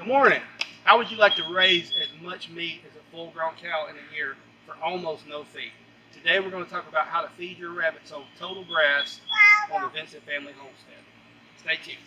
Good morning. How would you like to raise as much meat as a full-grown cow in a year for almost no fee? Today we're going to talk about how to feed your rabbits on total grass on the Vincent Family Homestead. Stay tuned.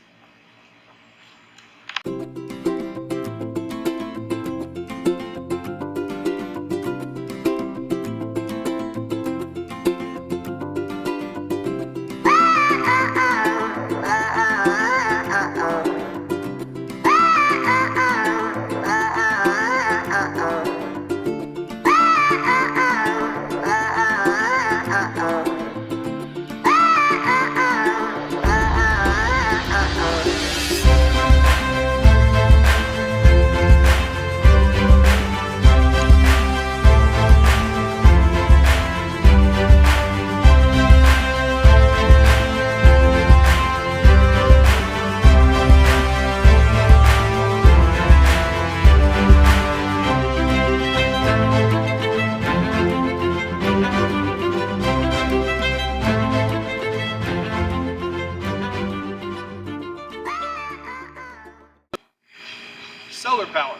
Solar power.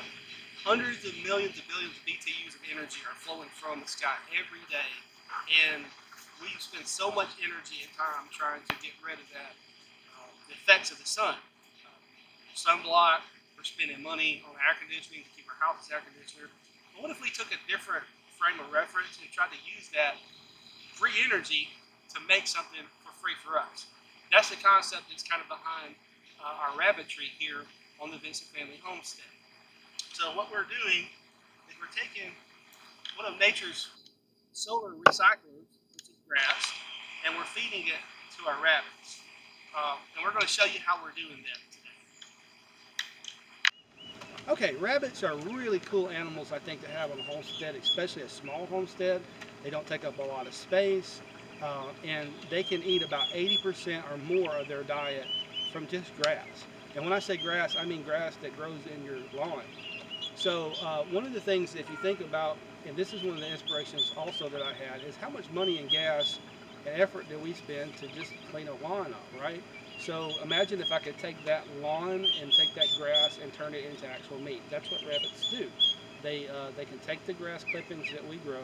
Hundreds of millions of billions of BTUs of energy are flowing from the sky every day, and we spend so much energy and time trying to get rid of that, the effects of the sun. Sunblock, we're spending money on air conditioning to keep our houses air conditioned. But what if we took a different frame of reference and tried to use that free energy to make something for free for us? That's the concept that's kind of behind our rabbitry here on the Vincent Family Homestead. So what we're doing is we're taking one of nature's solar recyclers, which is grass, and we're feeding it to our rabbits. And we're going to show you how we're doing that today. Okay, rabbits are really cool animals, I think, to have on a homestead, especially a small homestead. They don't take up a lot of space, and they can eat about 80% or more of their diet from just grass. And when I say grass, I mean grass that grows in your lawn. So one of the things, if you think about, and this is one of the inspirations also that I had, is how much money and gas and effort do we spend to just clean a lawn up, right? So imagine if I could take that lawn and take that grass and turn it into actual meat. That's what rabbits do. They can take the grass clippings that we grow.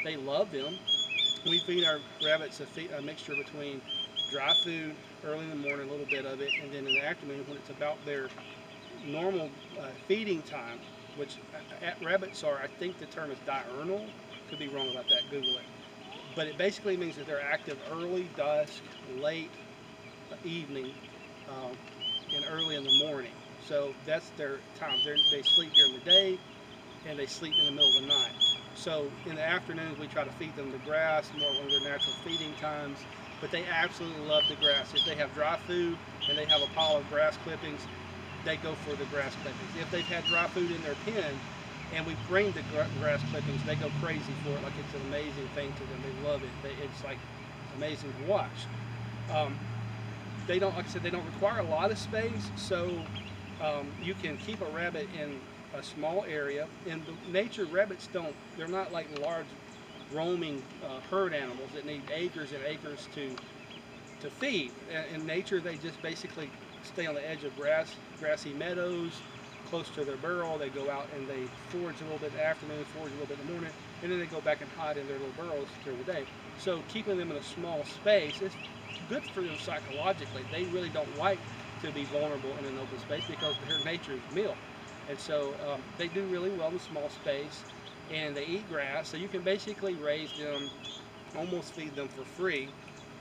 They love them. We feed our rabbits a mixture between dry food early in the morning, a little bit of it, and then in the afternoon when it's about their normal feeding time, which rabbits are, I think the term is diurnal. Could be wrong about that, Google it. But it basically means that they're active early, dusk, late evening, and early in the morning. So that's their time. They sleep during the day and they sleep in the middle of the night. So in the afternoons we try to feed them the grass, more one of their natural feeding times. But they absolutely love the grass. If they have dry food and they have a pile of grass clippings, they go for the grass clippings. If they've had dry food in their pen and we bring the grass clippings, they go crazy for it, like it's an amazing thing to them. They love it. It's like amazing to watch. They don't, like I said, they don't require a lot of space, so you can keep a rabbit in a small area. In nature, rabbits they're not like large roaming herd animals that need acres and acres to feed. In nature, they just basically stay on the edge of grassy meadows, close to their burrow. They go out and they forage a little bit in the afternoon, forage a little bit in the morning, and then they go back and hide in their little burrows during the day. So keeping them in a small space is good for them psychologically. They really don't like to be vulnerable in an open space because their nature is meal. And so they do really well in a small space, and they eat grass. So you can basically raise them, almost feed them for free.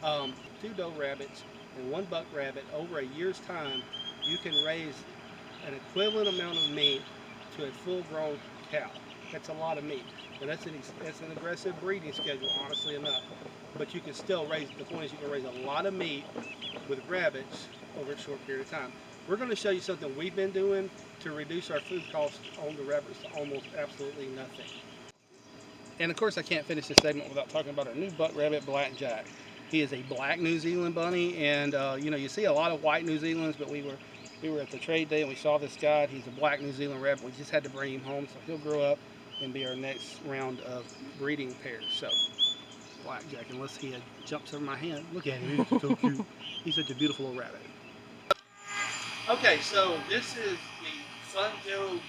2 doe rabbits and 1 buck rabbit over a year's time, you can raise an equivalent amount of meat to a full-grown cow. That's a lot of meat. And that's an aggressive breeding schedule, honestly enough. But you can still raise, the point is you can raise a lot of meat with rabbits over a short period of time. We're going to show you something we've been doing to reduce our food costs on the rabbits to almost absolutely nothing. And of course I can't finish this segment without talking about our new buck rabbit, Blackjack. He is a black New Zealand bunny, and you know, you see a lot of white New Zealands, but we were at the trade day and we saw this guy. He's a black New Zealand rabbit. We just had to bring him home, so he'll grow up and be our next round of breeding pairs. So Blackjack, unless he had jumps over my hand. Look at him, he's so cute. He's such a beautiful little rabbit. Okay, so this is the Sun Joe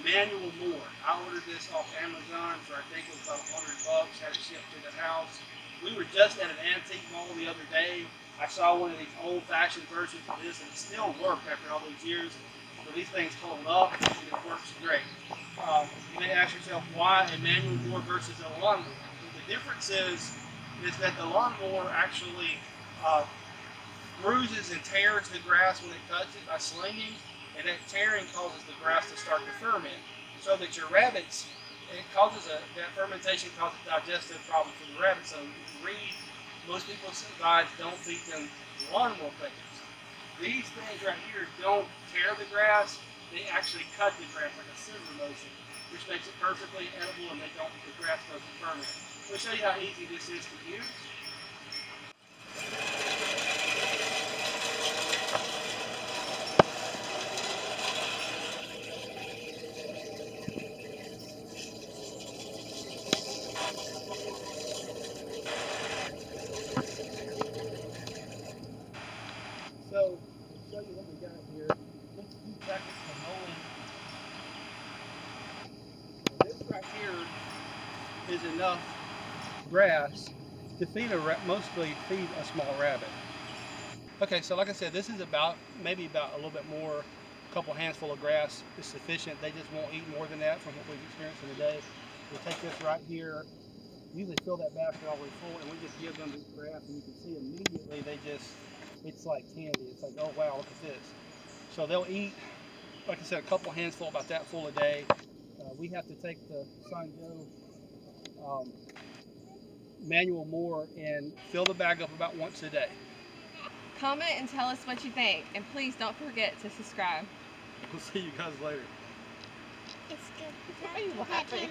manual mower. I ordered this off Amazon for I think it was about $100. Had it shipped to the house. We were just at an antique mall the other day. I saw one of these old-fashioned versions of this, and it still worked after all these years. So these things hold up, and it works great. You may ask yourself why a manual mower versus a lawnmower. The difference is that the lawnmower actually bruises and tears the grass when it cuts it by slinging, and that tearing causes the grass to start to ferment. So that your rabbits, that fermentation causes digestive problems for the rabbits. So if you read, most people's advice don't feed them lawnmower clippings. These things right here don't tear the grass, they actually cut the grass like a scissor motion, which makes it perfectly edible and the grass doesn't ferment. Let me show you how easy this is to use. So, to show you what we got here, it takes 2 seconds to mow in. This right here is enough grass to mostly feed a small rabbit. Okay, so like I said, this is maybe about a little bit more, a couple handful of grass is sufficient. They just won't eat more than that from what we've experienced in the day. We'll take this right here, usually fill that basket all the way full, and we just give them this grass, and you can see immediately it's like candy. It's like, oh wow, look at this. So they'll eat, like I said, a couple handful, about that full a day. We have to take the Sun Joe manual mower and fill the bag up about once a day. Comment and tell us what you think, and please don't forget to subscribe. We'll see you guys later. It's good. Why are you laughing?